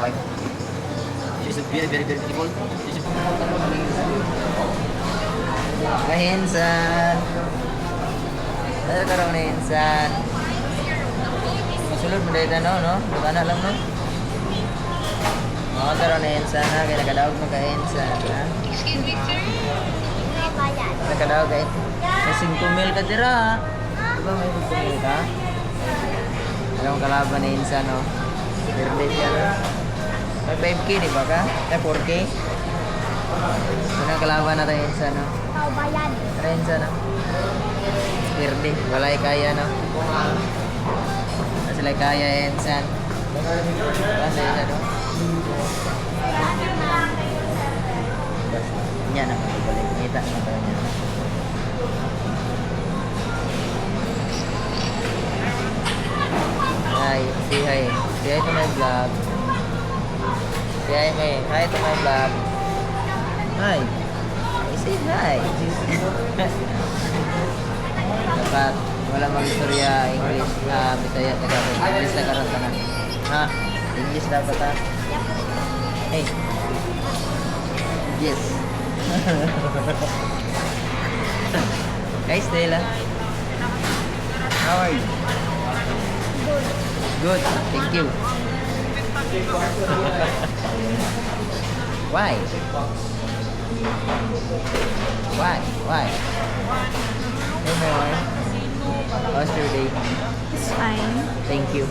wife. She's very, very, very beautiful. She's Kahinsan. Ano ka raw na hinsan? Masulod mo dahil no? Diba na alam, no? Mga ka raw na hinsan, ha? Kaya nakadawag mo kahinsan, ha? Excuse me, sir. Nakadawag kayo. May 5 mil ka tira, ha? Diba may 5 mil ka? Alam mo kalaban na hinsan, no? Birthday siya, no? May 5K, di ba ka? 4K? Ano ang kalaban natin hinsan, no? Ikaw bayan. Ano hinsan, no? Birthday, walay kaya, no? Sila kaya hinsan. Basta yun, no? Yan ang balik. Ngita na tayo niya. Hi, say hi. Say hi to my vlog. Say hi, hi to my vlog. Hi. I say hi. Dapat wala mag-istorya English. Bisaya, Tagalog. English na karantanan. Ha? English dapat, ha? Hey. Yes. Hey, Stella. How are you? Good. Thank you. Why? Why? Hey, more. How's your day? It's fine. Thank you.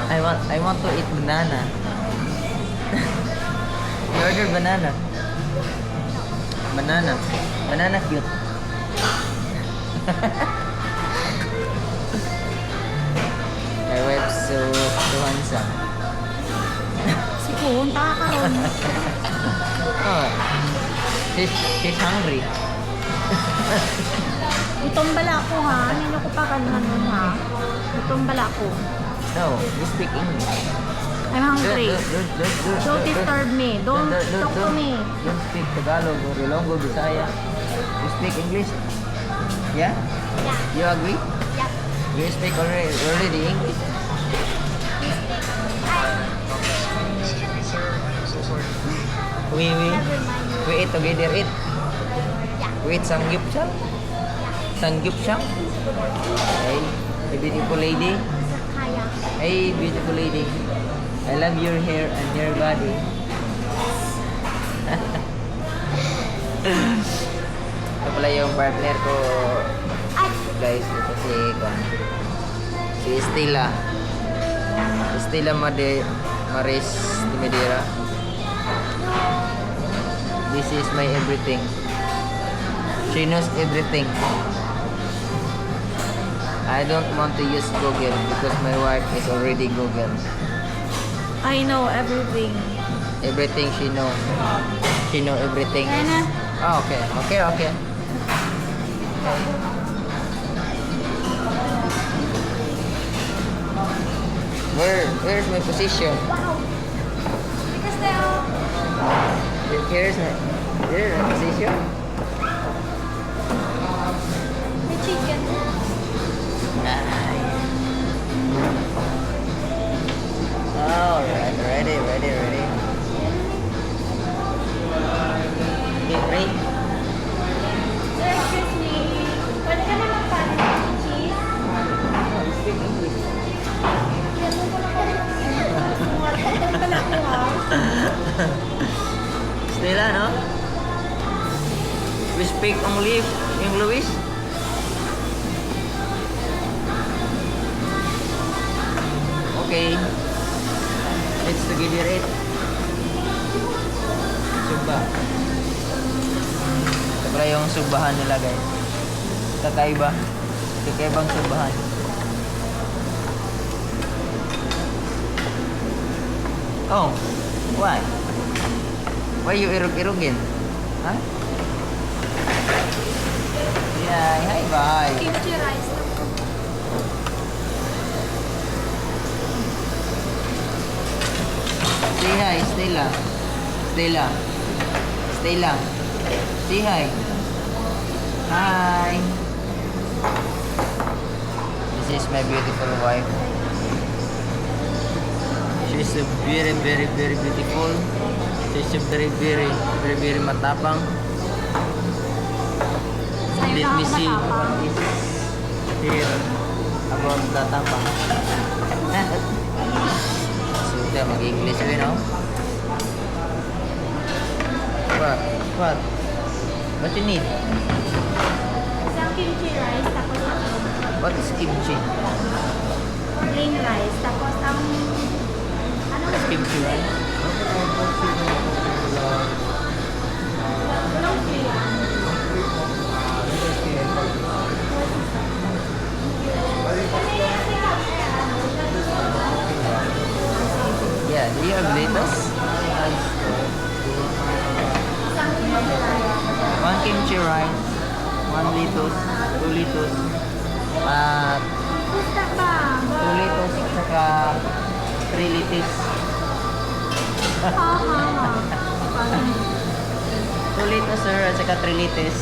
I want to eat banana. You ordered banana. Banana cute. My wife's so handsome. Si Kuhon, pakakaroon. Oh, she's hungry. Gutom bala ko ha. Nino ko pa kanon ha. Gutom bala ko. No, you speak English. I'm hungry. Don't disturb me. Don't talk to me. Don't speak Tagalog or Ilonggo, Bisaya. You speak English? Yeah? Yeah. You agree? Yeah. You speak already English? We Never mind. eat together, eat. Yeah. We eat samgyupsal. Samgyupsal. Hey, the beautiful lady. Kaya. Hey, beautiful lady. I love your hair and your body. Ito pala yung partner ko, Ay! guys. Ito si Estela. Estela Maris de Medera. This is my everything. She knows everything. I don't want to use Google because my wife is already Google. I know everything. Everything she know. She know everything. Nana. Oh, okay. Where's my position? Wow. Because they are... Here's my position. The chicken. Ay. Alright, ready. Get ready. Sir, excuse me. Pwede ka na magpanin ng cheese? Oh, you speak English. Yan mo ko lang ko ha. Stella, no? We speak only English. Okay. Let's together it. Suba. Ito pala yung subahan nila, guys. Kakaiba. Kakaibang subahan. Oh, why? Why you irog-irogin? Huh? Yeah, hi, bye. Kimchi rice lang po. Say hi, Stella. Stella. Say hi. Hi. my beautiful wife. She's a very, very, very beautiful. She's a very, very, very, very matapang. Sa'yo Let na me ako see matapang. what is here about the tapang. So, ito, mag-English yun, no? What? What? What you need? Isang kimchi rice, tapos ang What is kimchi? plain rice, tapos ang ano What is kimchi, right? long plate. Yeah, do you have lettuce? Isang kimchi rice. One kimchi rice, one lettuce, two lettuce, Gusto ba? two lettuce, at saka three lettuce. Ha ha ha. Two lettuce, sir, at saka three lettuce.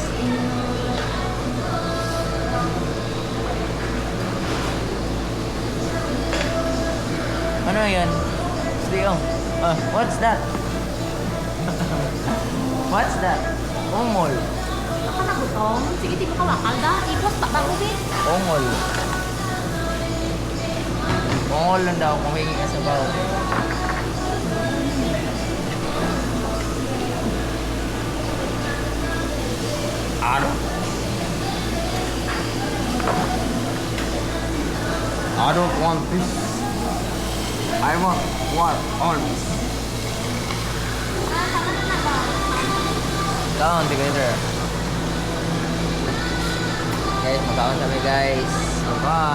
Ano yan? Stay what's that? What's that? Ongol. Ako na gutom. Sige, di mo kawakal da. Ipos pa ba ko, Bin? Ongol. Ongol lang daw kung may ka sa baw. Ano? I don't want this. I want all this. Kaon together. Guys, magkaon kami guys. Bye-bye.